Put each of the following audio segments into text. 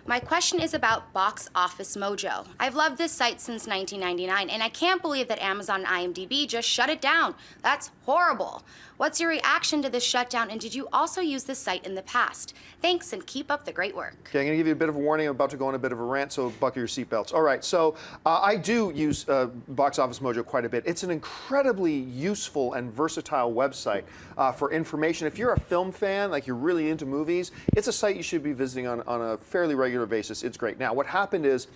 My question is about Box Office Mojo. I've loved this site since 1999, and I can't believe that Amazon and IMDb just shut it down. That's horrible. What's your reaction to this shutdown, and did you also use this site in the past? Thanks, and keep up the great work. Okay, I'm going to give you a bit of a warning. I'm about to go on a bit of a rant, so buckle your seatbelts. All right, so I do use Box Office Mojo quite a bit. It's an incredibly useful and versatile website for information. If you're a film fan, like you're really into movies, it's a site you should be visiting on a fairly regular basis. It's great. Now, what happened is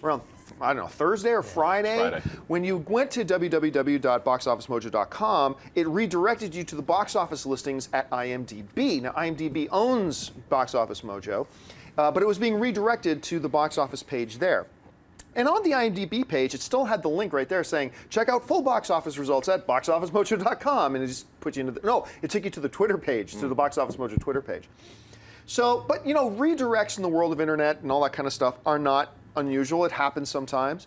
around, I don't know, Thursday or Friday, when you went to www.boxofficemojo.com, it redirected you to the box office listings at IMDb. Now, IMDb owns Box Office Mojo, but it was being redirected to the box office page there. And on the IMDb page, it still had the link right there saying, check out full box office results at boxofficemojo.com. And it just put you into no, it took you to the Twitter page, to the Box Office Mojo Twitter page. So, but you know, redirects in the world of internet and all that kind of stuff are not unusual. It happens sometimes.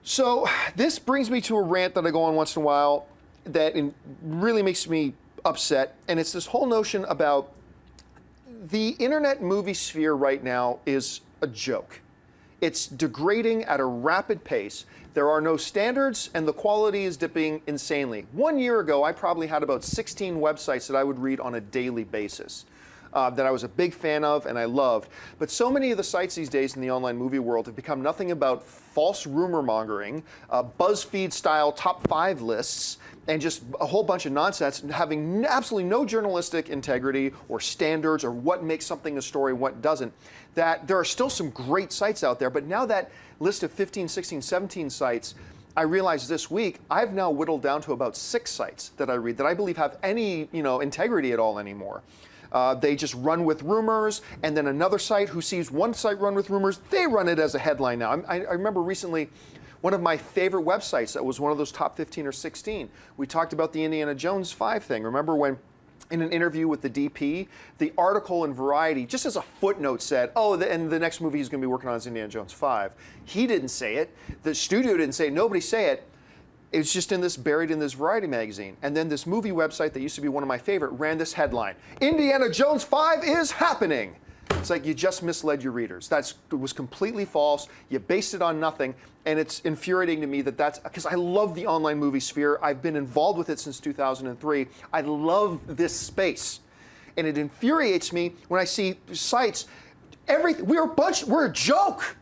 So this brings me to a rant that I go on once in a while that really makes me upset. And it's this whole notion about the internet movie sphere right now is a joke. It's degrading at a rapid pace. There are no standards, and the quality is dipping insanely. 1 year ago, I probably had about 16 websites that I would read on a daily basis. That I was a big fan of and I loved. But so many of the sites these days in the online movie world have become nothing about false rumor mongering, BuzzFeed-style top 5 lists, and just a whole bunch of nonsense, having absolutely no journalistic integrity or standards or what makes something a story, what doesn't. That there are still some great sites out there, but now that list of 15, 16, 17 sites, I realized this week, I've now whittled down to about 6 sites that I read that I believe have any, integrity at all anymore. They just run with rumors, and then another site who sees one site run with rumors, they run it as a headline now. I remember recently one of my favorite websites that was one of those top 15 or 16. We talked about the Indiana Jones 5 thing. Remember when in an interview with the DP, the article in Variety, just as a footnote said, oh, and the next movie he's going to be working on is Indiana Jones 5. He didn't say it. The studio didn't say it. Nobody say it. It's just buried in this Variety magazine. And then this movie website that used to be one of my favorite ran this headline, Indiana Jones 5 is happening. It's like you just misled your readers. It was completely false. You based it on nothing. And it's infuriating to me that's because I love the online movie sphere. I've been involved with it since 2003. I love this space. And it infuriates me when I see sites, we're a joke.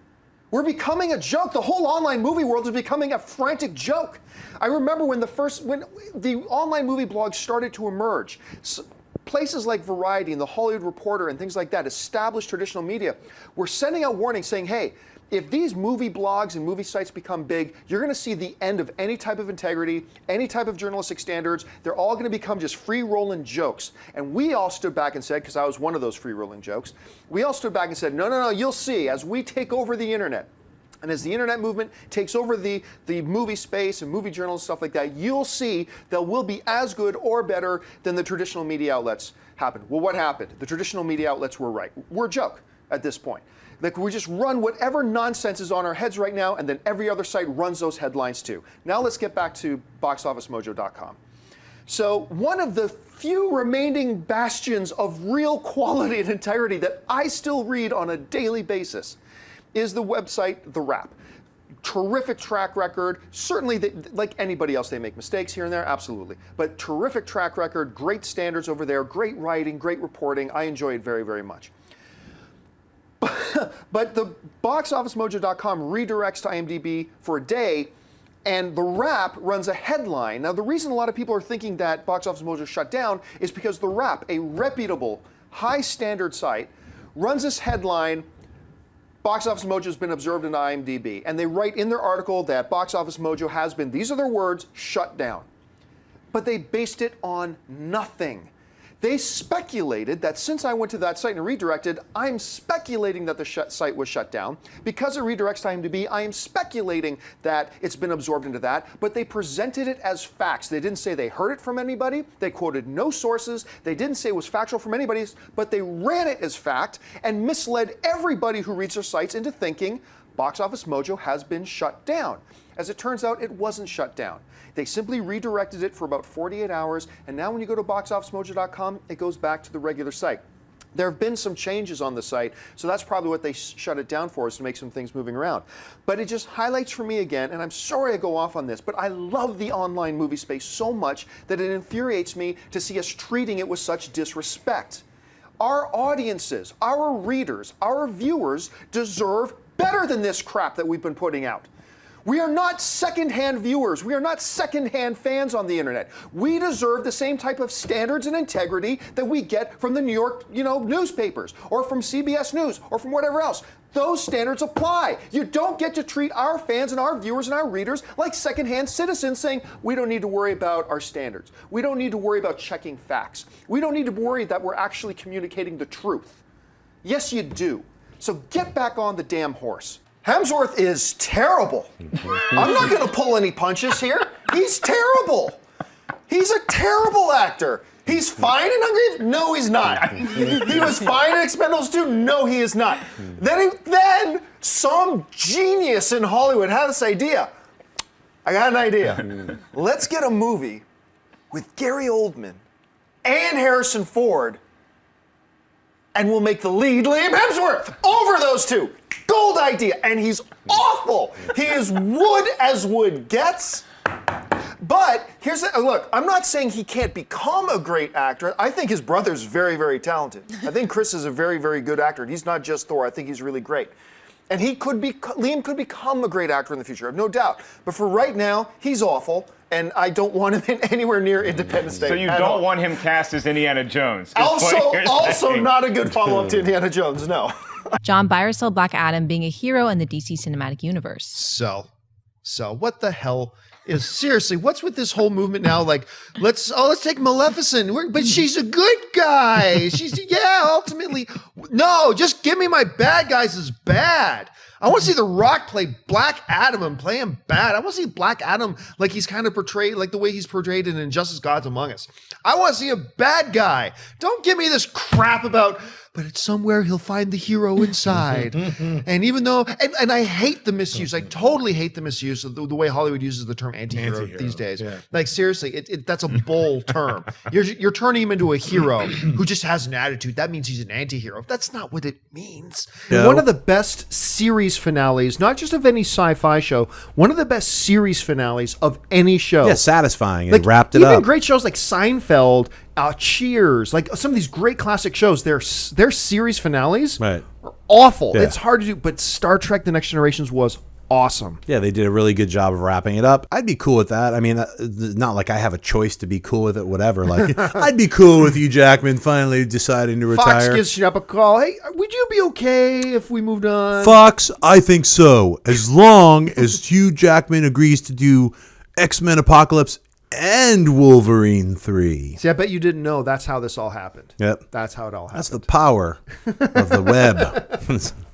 We're becoming a joke. The whole online movie world is becoming a frantic joke. I remember when the online movie blogs started to emerge, places like Variety and the Hollywood Reporter and things like that, established traditional media, were sending out warnings saying, hey, if these movie blogs and movie sites become big, you're going to see the end of any type of integrity, any type of journalistic standards. They're all going to become just free-rolling jokes. And we all stood back and said, because I was one of those free-rolling jokes, we all stood back and said, no, you'll see, as we take over the internet, and as the internet movement takes over the movie space and movie journals and stuff like that, you'll see that we'll be as good or better than the traditional media outlets happened. Well, what happened? The traditional media outlets were right. We're a joke at this point. Like, we just run whatever nonsense is on our heads right now, and then every other site runs those headlines too. Now let's get back to boxofficemojo.com. So one of the few remaining bastions of real quality and integrity that I still read on a daily basis is the website The Wrap. Terrific track record. Certainly, like anybody else, they make mistakes here and there, absolutely. But terrific track record, great standards over there, great writing, great reporting. I enjoy it very, very much. But the boxofficemojo.com redirects to IMDb for a day, and The Wrap runs a headline. Now, the reason a lot of people are thinking that Box Office Mojo shut down is because The Wrap, a reputable, high-standard site, runs this headline, Box Office Mojo has been observed in IMDb. And they write in their article that Box Office Mojo has been, these are their words, shut down. But they based it on nothing. They speculated that since I went to that site and redirected, I'm speculating that the site was shut down. Because it redirects to IMDb, I am speculating that it's been absorbed into that, but they presented it as facts. They didn't say they heard it from anybody. They quoted no sources. They didn't say it was factual from anybody, but they ran it as fact and misled everybody who reads their sites into thinking Box Office Mojo has been shut down. As it turns out, it wasn't shut down. They simply redirected it for about 48 hours, and now when you go to boxofficemojo.com, it goes back to the regular site. There have been some changes on the site, so that's probably what they shut it down for, is to make some things moving around. But it just highlights for me again, and I'm sorry I go off on this, but I love the online movie space so much that it infuriates me to see us treating it with such disrespect. Our audiences, our readers, our viewers deserve better than this crap that we've been putting out. We are not secondhand viewers. We are not secondhand fans on the internet. We deserve the same type of standards and integrity that we get from the New York, newspapers, or from CBS News, or from whatever else. Those standards apply. You don't get to treat our fans and our viewers and our readers like secondhand citizens saying, we don't need to worry about our standards. We don't need to worry about checking facts. We don't need to worry that we're actually communicating the truth. Yes, you do. So get back on the damn horse. Hemsworth is terrible. I'm not going to pull any punches here. He's terrible. He's a terrible actor. He's fine in Hungry? No, he's not. He was fine in Expendables 2? No, he is not. Then some genius in Hollywood had this idea. I got an idea. Let's get a movie with Gary Oldman and Harrison Ford, and we'll make the lead Liam Hemsworth over those two. Gold idea, and he's awful. He is wood as wood gets. But here's the look. I'm not saying he can't become a great actor. I think his brother's very, very talented. I think Chris is a very, very good actor. He's not just Thor. I think he's really great. And Liam could become a great actor in the future, I have no doubt. But for right now, he's awful, and I don't want him anywhere near Independence Day. So you don't want him cast as Indiana Jones? Also not a good follow-up to Indiana Jones, no. John Byer saw Black Adam being a hero in the DC Cinematic Universe. So what the hell is, seriously, what's with this whole movement now? Like, let's take Maleficent, but she's a good guy. Ultimately. No, just give me my bad guys as bad. I want to see The Rock play Black Adam and play him bad. I want to see Black Adam like he's kind of portrayed, like the way he's portrayed in Injustice Gods Among Us. I want to see a bad guy. Don't give me this crap about, but it's somewhere he'll find the hero inside. And even though, and I hate the misuse. I totally hate the misuse of the way Hollywood uses the term anti-hero these days. Yeah. Like, seriously, that's a bull term. You're turning him into a hero who just has an attitude. That means he's an anti-hero. That's not what it means. No. One of the best series finales, not just of any sci-fi show, one of the best series finales of any show. Yeah, satisfying. Like, it wrapped it up. Even great shows like Seinfeld, Cheers, like some of these great classic shows, their series finales are awful. Yeah. It's hard to do, but Star Trek: The Next Generations was awesome. Yeah, they did a really good job of wrapping it up. I'd be cool with that. I mean, not like I have a choice to be cool with it, whatever. Like, I'd be cool with Hugh Jackman finally deciding to retire. Fox gives you up a call. Hey, would you be okay if we moved on? Fox, I think so. As long as Hugh Jackman agrees to do X-Men Apocalypse and Wolverine 3. See, I bet you didn't know that's how this all happened. Yep. That's how it all happened. That's the power of the web.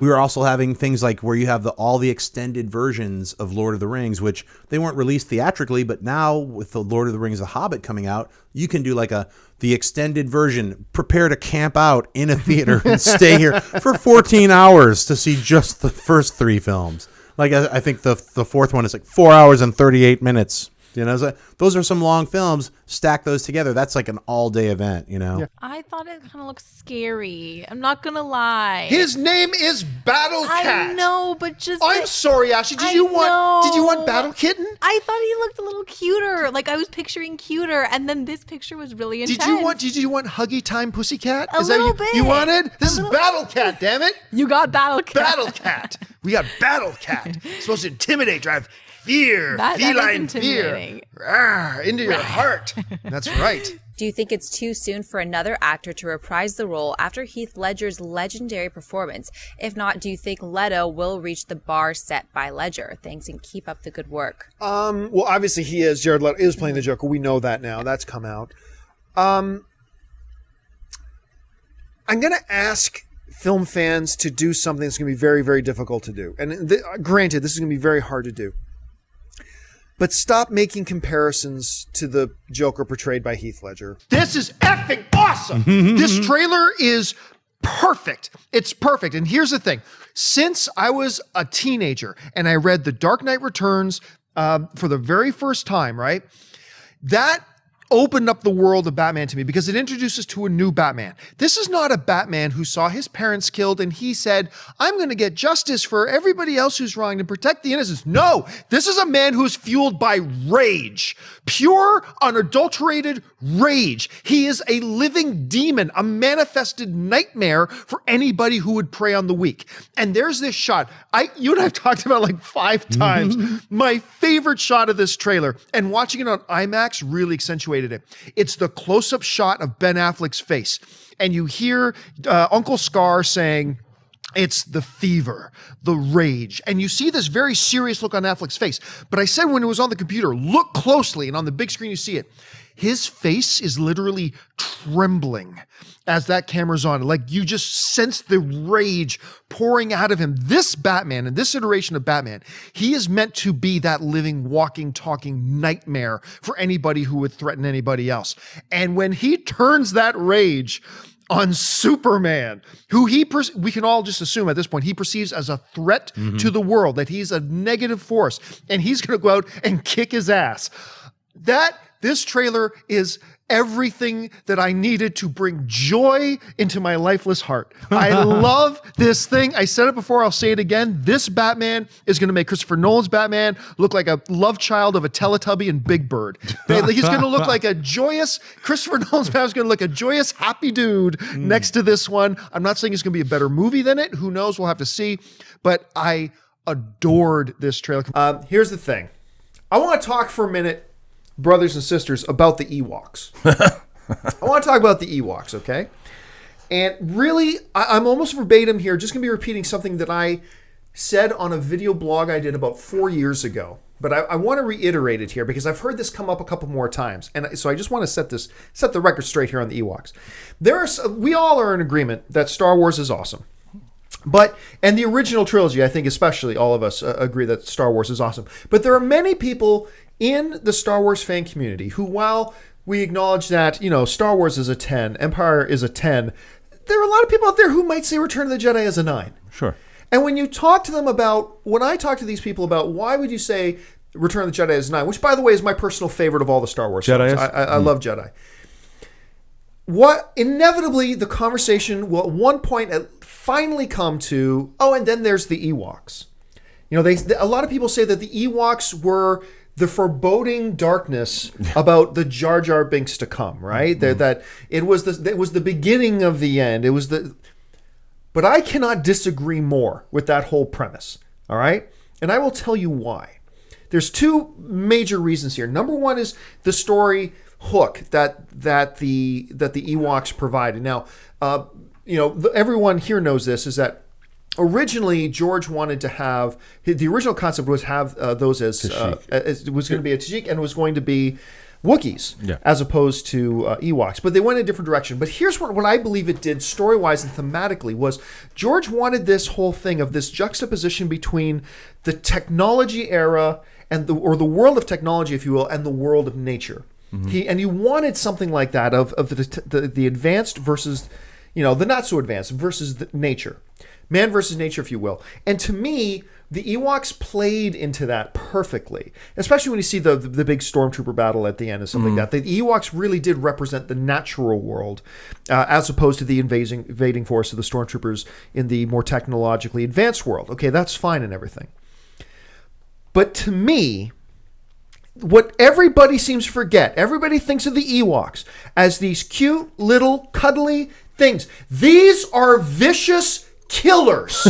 We were also having things like where you have all the extended versions of Lord of the Rings, which they weren't released theatrically, but now with the Lord of the Rings The Hobbit coming out, you can do like the extended version, prepare to camp out in a theater and stay here for 14 hours to see just the first 3 films. Like, I think the fourth one is like 4 hours and 38 minutes. You know, so those are some long films. Stack those together. That's like an all-day event, you know? Yeah. I thought it kind of looked scary. I'm not going to lie. His name is Battle Cat. I know, but just... I'm sorry, Ashley. Did you want Battle Kitten? I thought he looked a little cuter. Like, I was picturing cuter, and then this picture was really intense. Did you want Huggy Time Pussycat? A little bit. You wanted? This is Battle Cat, damn it. You got Battle Cat. Battle Cat. We got Battle Cat. It's supposed to intimidate, drive fear, feline fear, into your heart. That's right. Do you think it's too soon for another actor to reprise the role after Heath Ledger's legendary performance? If not, do you think Leto will reach the bar set by Ledger? Thanks, and keep up the good work. Well, obviously he is. Jared Leto is playing the Joker. We know that now. That's come out. I'm going to ask film fans to do something that's going to be very, very difficult to do. And granted, this is going to be very hard to do. But stop making comparisons to the Joker portrayed by Heath Ledger. This is effing awesome. This trailer is perfect. It's perfect. And here's the thing. Since I was a teenager and I read The Dark Knight Returns for the very first time, right? That opened up the world of Batman to me because it introduces to a new Batman. This is not a Batman who saw his parents killed and he said, I'm going to get justice for everybody else who's wronged and protect the innocents. No, this is a man who's fueled by rage, pure, unadulterated rage. He is a living demon, a manifested nightmare for anybody who would prey on the weak. And there's this shot. You and I have talked about like 5 times. My favorite shot of this trailer, and watching it on IMAX really accentuated it. It's the close-up shot of Ben Affleck's face. And you hear Uncle Scar saying, it's the fever, the rage. And you see this very serious look on Affleck's face. But I said when it was on the computer, look closely, and on the big screen you see it. His face is literally trembling as that camera's on. Like you just sense the rage pouring out of him. This Batman and this iteration of Batman, he is meant to be that living, walking, talking nightmare for anybody who would threaten anybody else. And when he turns that rage on Superman, who we can all just assume at this point he perceives as a threat to the world, that he's a negative force, and he's going to go out and kick his ass. This trailer is everything that I needed to bring joy into my lifeless heart. I love this thing. I said it before, I'll say it again. This Batman is going to make Christopher Nolan's Batman look like a love child of a Teletubby and Big Bird. He's going to look like a joyous, Christopher Nolan's Batman is going to look a joyous, happy dude next to this one. I'm not saying it's going to be a better movie than it. Who knows? We'll have to see. But I adored this trailer. Here's the thing. I want to talk for a minute, brothers and sisters, about the Ewoks. I want to talk about the Ewoks, okay? And really, I'm almost verbatim here, just going to be repeating something that I said on a video blog I did about 4 years ago. But I want to reiterate it here because I've heard this come up a couple more times. And so I just want to set the record straight here on the Ewoks. We all are in agreement that Star Wars is awesome. And the original trilogy, I think especially all of us agree that Star Wars is awesome. But there are many people in the Star Wars fan community who, while we acknowledge that, Star Wars is a 10, Empire is a 10, there are a lot of people out there who might say Return of the Jedi is a 9. Sure. And when I talk to these people about why would you say Return of the Jedi is a 9, which by the way is my personal favorite of all the Star Wars films. I love Jedi. What inevitably the conversation will at one point finally come to, and then there's the Ewoks. A lot of people say that the Ewoks were the foreboding darkness about the Jar Jar Binks to come, right? That it was the beginning of the end. But I cannot disagree more with that whole premise. All right, and I will tell you why. There's 2 major reasons here. Number one is the story hook that the Ewoks provided. Now, everyone here knows this is that. Originally, George wanted to have the original concept was have those as it was going to be a Tajik and was going to be Wookiees as opposed to Ewoks, but they went in a different direction. But here's what I believe it did story-wise and thematically was George wanted this whole thing of this juxtaposition between the technology era and the world of technology, if you will, and the world of nature. He wanted something like that of the advanced versus the not so advanced versus the nature. Man versus nature, if you will. And to me, the Ewoks played into that perfectly, especially when you see the big stormtrooper battle at the end and stuff like that. The Ewoks really did represent the natural world as opposed to the invading force of the stormtroopers in the more technologically advanced world. Okay, that's fine and everything. But to me, what everybody seems to forget, everybody thinks of the Ewoks as these cute, little, cuddly things. These are vicious killers.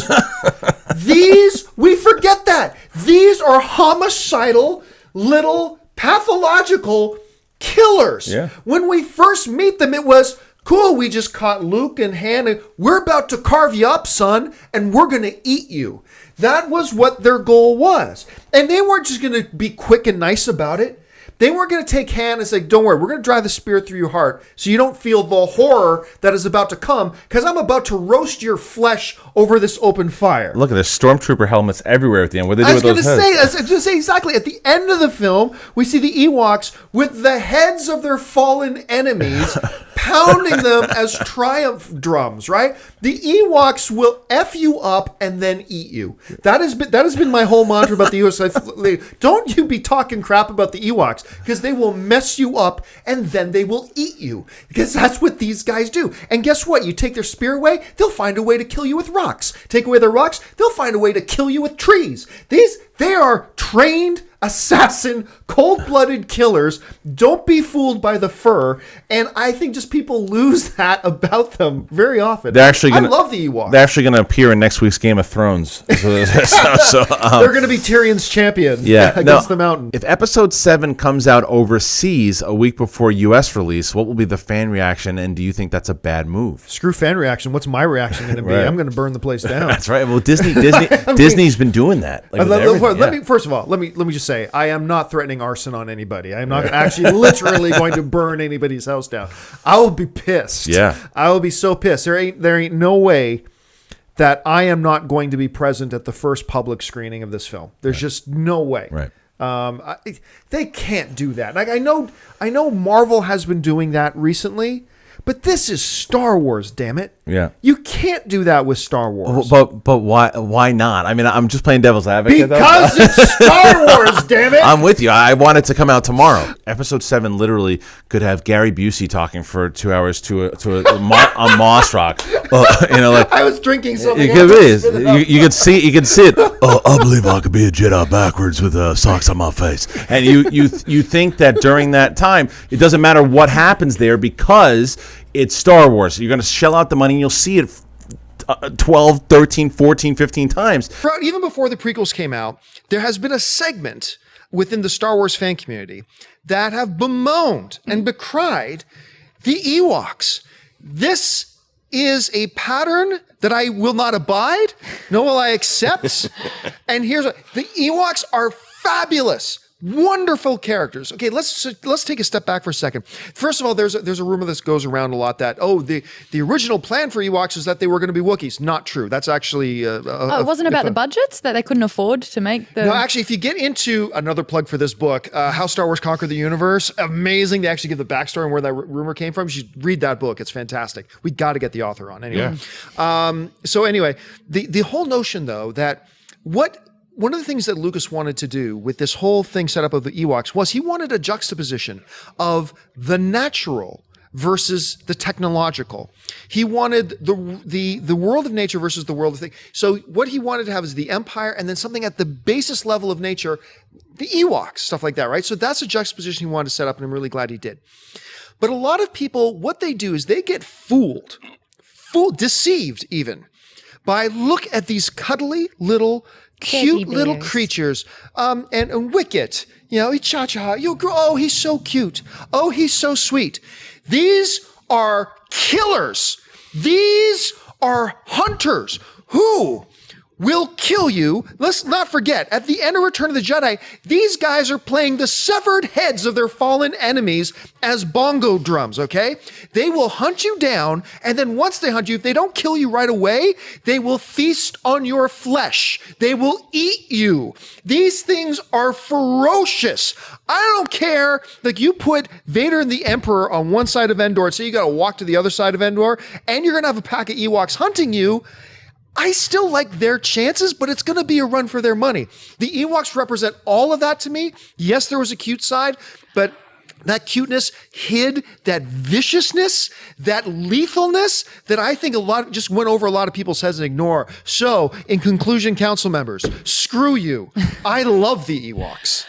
We forget that. These are homicidal, little, pathological killers. Yeah. When we first meet them, it was, cool, we just caught Luke and Han, and we're about to carve you up, son, and we're going to eat you. That was what their goal was. And they weren't just going to be quick and nice about it. They weren't going to take Han and say, don't worry, we're going to drive the spear through your heart so you don't feel the horror that is about to come because I'm about to roast your flesh over this open fire. Look at the stormtrooper helmets everywhere at the end. What do they do with those heads? I was going to say exactly. At the end of the film, we see the Ewoks with the heads of their fallen enemies pounding them as triumph drums, right? The Ewoks will F you up and then eat you. That has been my whole mantra about the Ewoks. Don't you be talking crap about the Ewoks, because they will mess you up and then they will eat you, because that's what these guys do. And guess what? You take their spear away, they'll find a way to kill you with rocks. Take away their rocks, they'll find a way to kill you with trees. They are trained assassin, cold-blooded killers. Don't be fooled by the fur. And I think just people lose that about them very often. I love the Ewoks. They're actually going to appear in next week's Game of Thrones. They're going to be Tyrion's champion against the Mountain. If Episode 7 comes out overseas a week before U.S. release, what will be the fan reaction, and do you think that's a bad move? Screw fan reaction. What's my reaction going to be? Right. I'm going to burn the place down. That's right. Well, Disney's been doing that. First of all, let me just say, I am not threatening arson on anybody. I am not actually literally going to burn anybody's house down. I will be pissed. Yeah. I will be so pissed. There ain't no way that I am not going to be present at the first public screening of this film. There's just no way. Right. They can't do that. Like I know Marvel has been doing that recently, but this is Star Wars, damn it. Yeah. You can't do that with Star Wars. But why not? I mean, I'm just playing devil's advocate. Because it's Star Wars, damn it. I'm with you. I want it to come out tomorrow. Episode 7 literally could have Gary Busey talking for 2 hours to a Moss Rock. I was drinking something. You can see it. Oh, I believe I could be a Jedi backwards with socks on my face. And you think that during that time, it doesn't matter what happens there because it's Star Wars. You're going to shell out the money and you'll see it 12, 13, 14, 15 times. Even before the prequels came out, there has been a segment within the Star Wars fan community that have bemoaned and becried the Ewoks. This is a pattern that I will not abide, nor will I accept. And the Ewoks are fabulous. Wonderful characters. Okay, let's take a step back for a second. First of all, there's a rumor that goes around a lot that the original plan for Ewoks is that they were going to be Wookiees. Not true. That's actually it wasn't about the budgets that they couldn't afford to make the. No, actually, if you get into another plug for this book, How Star Wars Conquered the Universe, amazing. They actually give the backstory and where that rumor came from. You should read that book. It's fantastic. We got to get the author on anyway. Yeah. So anyway, the whole notion though that one of the things that Lucas wanted to do with this whole thing set up of the Ewoks was he wanted a juxtaposition of the natural versus the technological. He wanted the world of nature versus the world of things. So what he wanted to have is the Empire and then something at the basis level of nature, the Ewoks, stuff like that, right? So that's a juxtaposition he wanted to set up, and I'm really glad he did. But a lot of people, what they do is they get fooled, deceived even, by look at these cuddly little cute little creatures, and Wicket, cha-cha, oh, he's so cute. Oh, he's so sweet. These are killers. These are hunters who will kill you. Let's not forget, at the end of Return of the Jedi, these guys are playing the severed heads of their fallen enemies as bongo drums, okay? They will hunt you down, and then once they hunt you, if they don't kill you right away, they will feast on your flesh. They will eat you. These things are ferocious. I don't care, like you put Vader and the Emperor on one side of Endor, so you gotta walk to the other side of Endor, and you're gonna have a pack of Ewoks hunting you. I still like their chances, but it's going to be a run for their money. The Ewoks represent all of that to me. Yes, there was a cute side, but that cuteness hid that viciousness, that lethalness that I think just went over a lot of people's heads and ignore. So, in conclusion, council members, screw you. I love the Ewoks.